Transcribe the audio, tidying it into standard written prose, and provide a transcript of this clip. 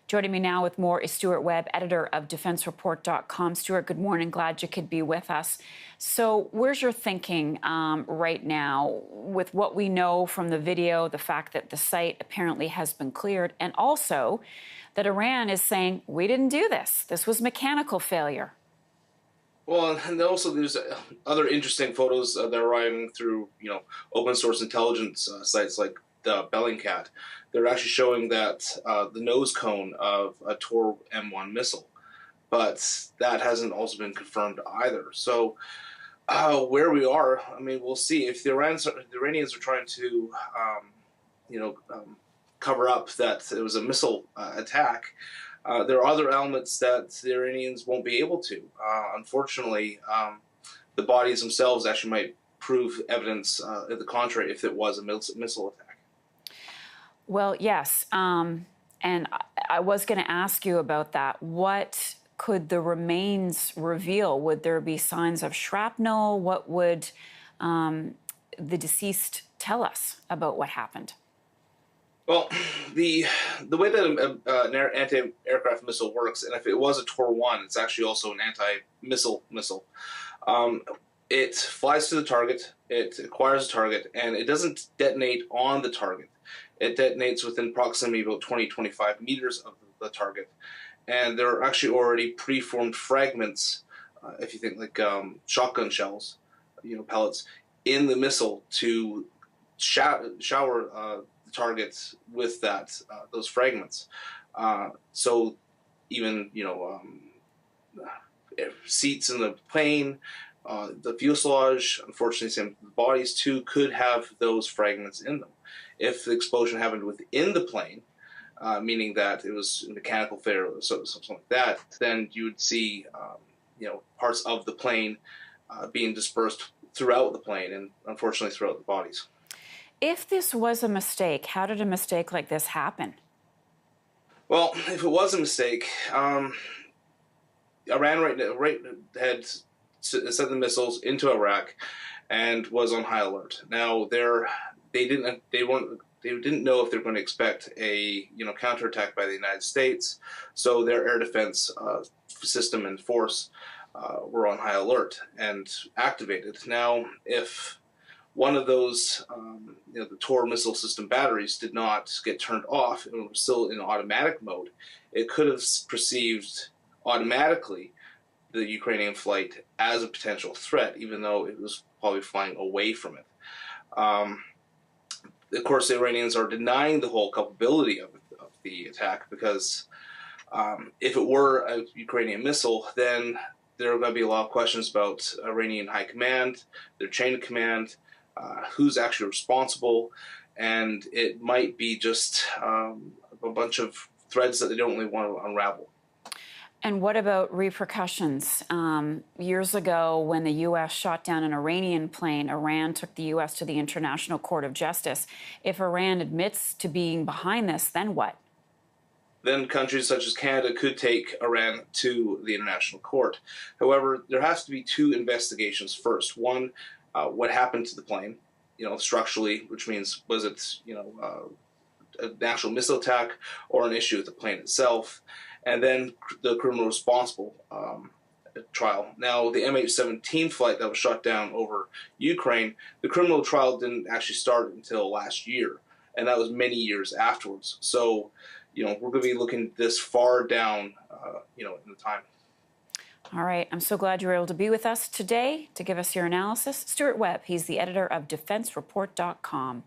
Joining me now with more is Stewart Webb, editor of DefenceReport.com. Stewart, good morning. Glad you could be with us. So where's your thinking right now with what we know from the video, the fact that the site apparently has been cleared, and also that Iran is saying, we didn't do this. This was mechanical failure. Well, and also there's other interesting photos that are arriving through, open source intelligence sites like the Bellingcat. They're actually showing that the nose cone of a Tor M1 missile, but that hasn't also been confirmed either. So where we are, I mean, we'll see. If the Iranians are trying to, cover up that it was a missile attack, there are other elements that the Iranians won't be able to. Unfortunately, the bodies themselves actually might prove evidence to the contrary if it was a missile attack. Well, yes. And I was going to ask you about that. What could the remains reveal? Would there be signs of shrapnel? What would the deceased tell us about what happened? Well, the way that an anti-aircraft missile works, and if it was a Tor-1, it's actually also an anti-missile missile. It flies to the target, it acquires a target, and it doesn't detonate on the target. It detonates within proximity about 20-25 meters of the target. And there are actually already preformed fragments, if you think like shotgun shells, pellets, in the missile to shower the targets with those fragments. So even, seats in the plane, the fuselage, unfortunately, the bodies too could have those fragments in them. If the explosion happened within the plane, meaning that it was mechanical failure or something like that, then you would see, parts of the plane being dispersed throughout the plane and unfortunately throughout the bodies. If this was a mistake, how did a mistake like this happen? Well, if it was a mistake, Iran had sent the missiles into Iraq and was on high alert. Now they didn't know if they were going to expect a counterattack by the United States, so their air defense system and force were on high alert and activated. Now, if one of those, the Tor missile system batteries did not get turned off and was still in automatic mode, it could have perceived automatically the Ukrainian flight as a potential threat, even though it was probably flying away from it. Of course, the Iranians are denying the whole culpability of the attack because if it were a Ukrainian missile, then there are going to be a lot of questions about Iranian high command, their chain of command, who's actually responsible, and it might be just a bunch of threads that they don't really want to unravel. And what about repercussions? Years ago, when the U.S. shot down an Iranian plane, Iran took the U.S. to the International Court of Justice. If Iran admits to being behind this, then what? Then countries such as Canada could take Iran to the International Court. However, there has to be two investigations first. One, what happened to the plane, structurally, which means was it, an actual missile attack or an issue with the plane itself, and then the criminal responsible trial. Now, the MH17 flight that was shot down over Ukraine, the criminal trial didn't actually start until last year, and that was many years afterwards. So, we're going to be looking this far down, in the time. All right. I'm so glad you were able to be with us today to give us your analysis. Stewart Webb, he's the editor of DefenceReport.com.